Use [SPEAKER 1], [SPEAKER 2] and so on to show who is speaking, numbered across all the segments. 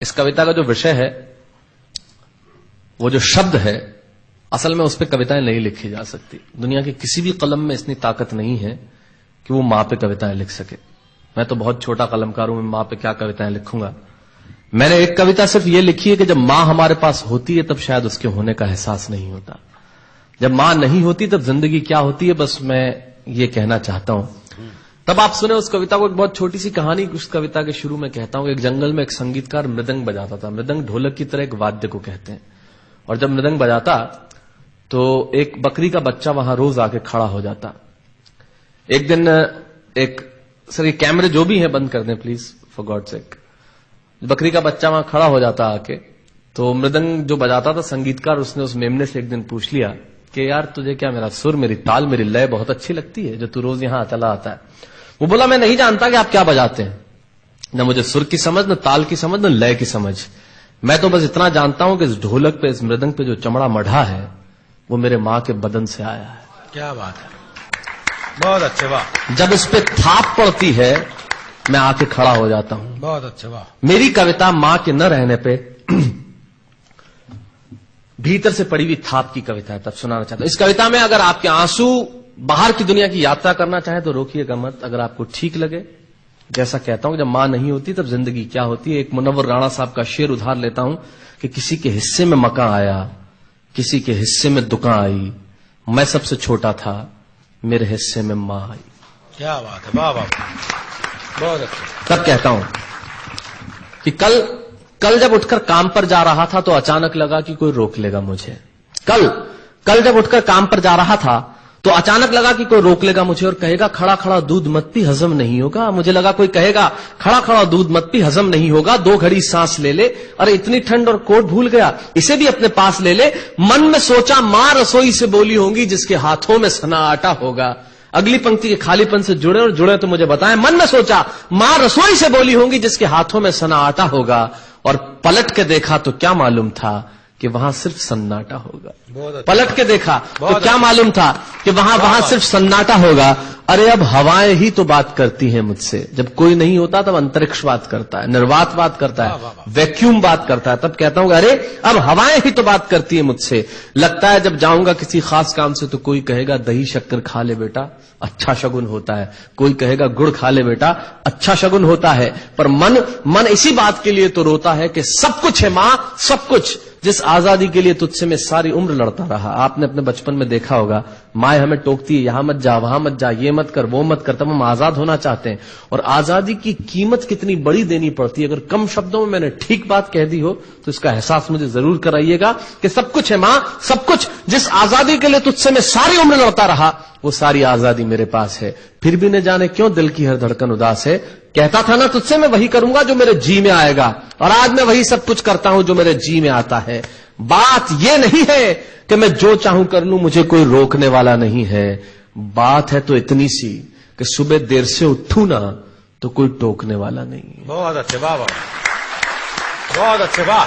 [SPEAKER 1] इस कविता का जो विषय है, वो जो शब्द है, असल में उस पर कविताएं नहीं लिखी जा सकती। दुनिया की किसी भी कलम में इतनी ताकत नहीं है कि वो मां पे कविताएं लिख सके। मैं तो बहुत छोटा कलमकार हूं, मैं मां पे क्या कविताएं लिखूंगा। मैंने एक कविता सिर्फ ये लिखी है कि जब मां हमारे पास होती है तब शायद उसके होने का एहसास नहीं होता। जब मां नहीं होती तब जिंदगी क्या होती है, बस मैं ये कहना चाहता हूं। तब आप सुने उस कविता को। एक बहुत छोटी सी कहानी उस कविता के शुरू में कहता हूं। एक जंगल में एक संगीतकार मृदंग बजाता था। मृदंग ढोलक की तरह एक वाद्य को कहते हैं। और जब मृदंग बजाता तो एक बकरी का बच्चा वहां रोज आके खड़ा हो जाता। एक दिन सर ये कैमरे जो भी हैं बंद कर दें प्लीज, फॉर गॉड सेक। बकरी का बच्चा वहां खड़ा हो जाता आके, तो मृदंग जो बजाता था संगीतकार, उसने उस मेमने से एक दिन पूछ लिया कि यार तुझे क्या मेरा सुर, मेरी ताल, मेरी लय बहुत अच्छी लगती है जो तू रोज यहां चला आता है। वो बोला मैं नहीं जानता कि आप क्या बजाते हैं, न मुझे सुर की समझ, न ताल की समझ, न लय की समझ। मैं तो बस इतना जानता हूं कि इस ढोलक पे, इस मृदंग पे जो चमड़ा मढ़ा है वो मेरे मां के बदन से आया है।
[SPEAKER 2] क्या बात है, बहुत अच्छे, वाह।
[SPEAKER 1] जब इस पे थाप पड़ती है मैं आके खड़ा हो जाता हूं।
[SPEAKER 2] बहुत अच्छे, वाह।
[SPEAKER 1] मेरी कविता मां के न रहने पे भीतर से पड़ी हुई थाप की कविता है, तब सुनाना चाहता हूं। इस कविता में अगर आपके आंसू बाहर की दुनिया की यात्रा करना चाहे तो रोकिएगा मत। अगर आपको ठीक लगे, जैसा कहता हूं जब मां नहीं होती तब जिंदगी क्या होती है। एक मुनव्वर राणा साहब का शेर उधार लेता हूं कि किसी के हिस्से में मकान आया, किसी के हिस्से में दुकान आई, मैं सबसे छोटा था, मेरे हिस्से में मां आई।
[SPEAKER 2] क्या बात है, वाह वाह, बहुत अच्छा।
[SPEAKER 1] तब कहता हूं कि कल जब उठकर काम पर जा रहा था तो अचानक लगा कि कोई रोक लेगा मुझे। कल जब उठकर काम पर जा रहा था तो अचानक लगा कि कोई रोक लेगा मुझे और कहेगा खड़ा खड़ा दूध मत पी, हजम नहीं होगा। मुझे लगा कोई कहेगा खड़ा खड़ा दूध मत पी, हजम नहीं होगा। 2 घड़ी सांस ले ले, अरे इतनी ठंड और कोट भूल गया, इसे भी अपने पास ले ले। मन में सोचा मां रसोई से बोली होंगी जिसके हाथों में सना आटा होगा। अगली पंक्ति के खालीपन से जुड़े और जुड़े तो मुझे बताएं। मन में सोचा मां रसोई से बोली होंगी जिसके हाथों में सना आटा होगा, और पलट के देखा तो क्या मालूम था कि वहां सिर्फ सन्नाटा होगा। पलट के देखा तो क्या मालूम था कि वहां सिर्फ सन्नाटा होगा। अरे अब हवाएं ही तो बात करती हैं मुझसे। जब कोई नहीं होता तब अंतरिक्ष बात करता है, निर्वात बात करता है, वैक्यूम बात करता है। तब कहता हूं अरे अब हवाएं ही तो बात करती है मुझसे। लगता है जब जाऊंगा किसी खास काम से तो कोई कहेगा दही शक्कर खा ले बेटा, अच्छा शगुन होता है। कोई कहेगा गुड़ खा ले बेटा, अच्छा शगुन होता है। पर मन इसी बात के लिए तो रोता है कि सब कुछ है मां, सब कुछ। जिस आजादी के लिए तुझसे मैं सारी उम्र लड़ता रहा। आपने अपने बचपन में देखा होगा माए हमें टोकती है, यहां मत जा, वहां मत जा, ये मत कर, वो मत कर। तब हम आजाद होना चाहते हैं और आजादी की कीमत कितनी बड़ी देनी पड़ती है। अगर कम शब्दों में मैंने ठीक बात कह दी हो तो इसका एहसास मुझे जरूर कराइएगा कि सब कुछ है मां, सब कुछ। जिस आजादी के लिए तुझसे मैं सारी उम्र लड़ता रहा वो सारी आजादी मेरे पास है। फिर भी न जाने क्यों दिल की हर धड़कन उदास है। कहता था ना तुझसे मैं वही करूंगा जो मेरे जी में आएगा, और आज मैं वही सब कुछ करता हूं जो मेरे जी में आता है। बात ये नहीं है कि मैं जो चाहूं कर लूं, मुझे कोई रोकने वाला नहीं है। बात है तो इतनी सी कि सुबह देर से उठूं ना तो कोई टोकने वाला नहीं है।
[SPEAKER 2] बहुत अच्छे, वाह वाह, बहुत अच्छे, वाह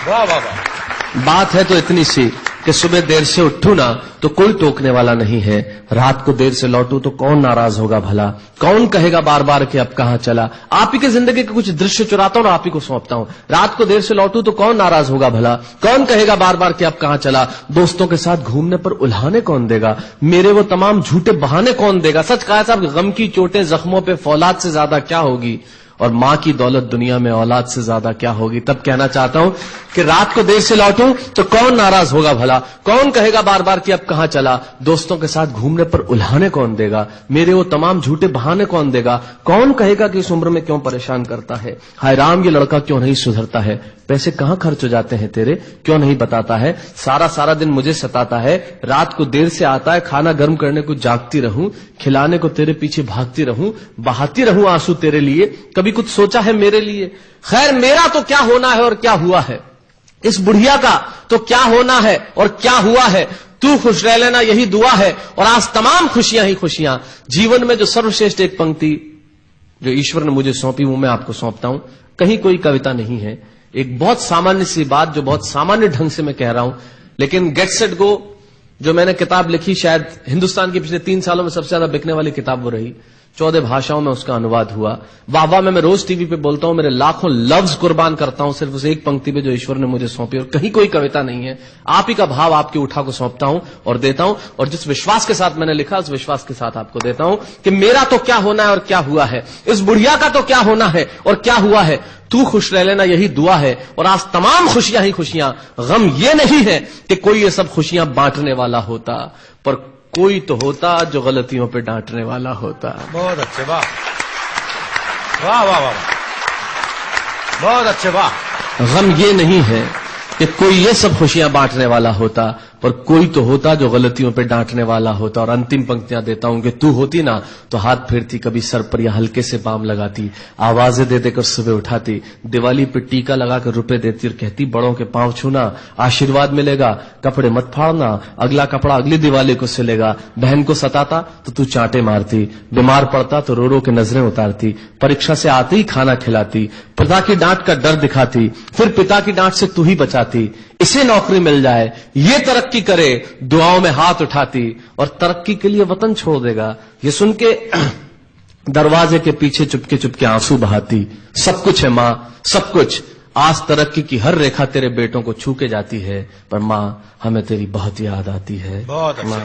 [SPEAKER 2] वाह वाह वाह।
[SPEAKER 1] बात है तो इतनी सी कि सुबह देर से उठूं ना तो कोई टोकने वाला नहीं है। रात को देर से लौटूं तो कौन नाराज होगा भला, कौन कहेगा बार बार कि अब कहां चला। आप ही के जिंदगी के कुछ दृश्य चुराता हूं और आप ही को सौंपता हूं। रात को देर से लौटूं तो कौन नाराज होगा भला, कौन कहेगा बार बार कि अब कहां चला। दोस्तों के साथ घूमने पर उल्हाने कौन देगा, मेरे वो तमाम झूठे बहाने कौन देगा। सच कहा साहब, गम की चोटें जख्मों पे फौलाद से ज्यादा क्या होगी, और मां की दौलत दुनिया में औलाद से ज्यादा क्या होगी। तब कहना चाहता हूं कि रात को देर से लौटूं तो कौन नाराज होगा भला, कौन कहेगा बार बार कि अब कहां चला। दोस्तों के साथ घूमने पर उल्हाने कौन देगा, मेरे वो तमाम झूठे बहाने कौन देगा। कौन कहेगा कि इस उम्र में क्यों परेशान करता है। हाय राम, ये लड़का क्यों नहीं सुधरता है। पैसे कहां खर्च हो जाते हैं तेरे, क्यों नहीं बताता है। सारा दिन मुझे सताता है, रात को देर से आता है, खाना गर्म करने को जागती रहूं, खिलाने को तेरे पीछे भागती रहूं, बहाती रहूं आंसू तेरे लिए। कभी कुछ सोचा है मेरे लिए। खैर मेरा तो क्या होना है और क्या हुआ है, इस बुढ़िया का तो क्या होना है और क्या हुआ है। तू खुश रह लेना यही दुआ है, और आज तमाम खुशियां ही खुशियां। जीवन में जो सर्वश्रेष्ठ एक पंक्ति जो ईश्वर ने मुझे सौंपी वो मैं आपको सौंपता हूं। कहीं कोई कविता नहीं है, एक बहुत सामान्य सी बात जो बहुत सामान्य ढंग से मैं कह रहा हूं। लेकिन गेट सेट गो जो मैंने किताब लिखी, शायद हिंदुस्तान के पिछले 3 सालों में सबसे ज्यादा बिकने वाली किताब वो रही। 14 भाषाओं में उसका अनुवाद हुआ। वाह वाह में मैं रोज टीवी पे बोलता हूं, मेरे लाखों लफ्ज कुर्बान करता हूं सिर्फ उस एक पंक्ति पे जो ईश्वर ने मुझे सौंपी, और कहीं कोई कविता नहीं है। आप ही का भाव आपकी उठा को सौंपता हूं और देता हूं, और जिस विश्वास के साथ मैंने लिखा उस विश्वास के साथ आपको देता हूं कि मेरा तो क्या होना है और क्या हुआ है, इस बुढ़िया का तो क्या होना है और क्या हुआ है, तू खुश रह लेना यही दुआ है। और आज तमाम खुशियां ही खुशियां, गम ये नहीं है कि कोई ये सब खुशियां बांटने वाला होता, पर कोई तो होता जो गलतियों पे डांटने वाला होता।
[SPEAKER 2] बहुत अच्छे, वाह वाह वाह वाह, बहुत अच्छे, वाह।
[SPEAKER 1] गम ये नहीं है कि कोई ये सब खुशियां बांटने वाला होता, पर कोई तो होता जो गलतियों पे डांटने वाला होता। और अंतिम पंक्तियां देता हूं कि तू होती ना तो हाथ फेरती, कभी सर पर या हल्के से बाम लगाती, आवाजें दे देकर सुबह उठाती, दिवाली पे टीका लगाकर रुपए देती और कहती बड़ों के पांव छूना, आशीर्वाद मिलेगा, कपड़े मत फाड़ना, अगला कपड़ा अगली दिवाली को सिलेगा। बहन को सताता तो तू चांटे मारती, बीमार पड़ता तो रो रो के नजरें उतारती, परीक्षा से आते ही खाना खिलाती, पिता की डांट का डर दिखाती, फिर पिता की डांट से तू ही बचाती, इसे नौकरी मिल जाए, ये तरक्की करे, दुआओं में हाथ उठाती, और तरक्की के लिए वतन छोड़ देगा, ये सुन के दरवाजे के पीछे चुपके चुपके आंसू बहाती। सब कुछ है मां, सब कुछ, आज तरक्की की हर रेखा तेरे बेटों को छू के जाती है, पर मां हमें तेरी बहुत याद आती है।
[SPEAKER 2] बहुत अच्छा।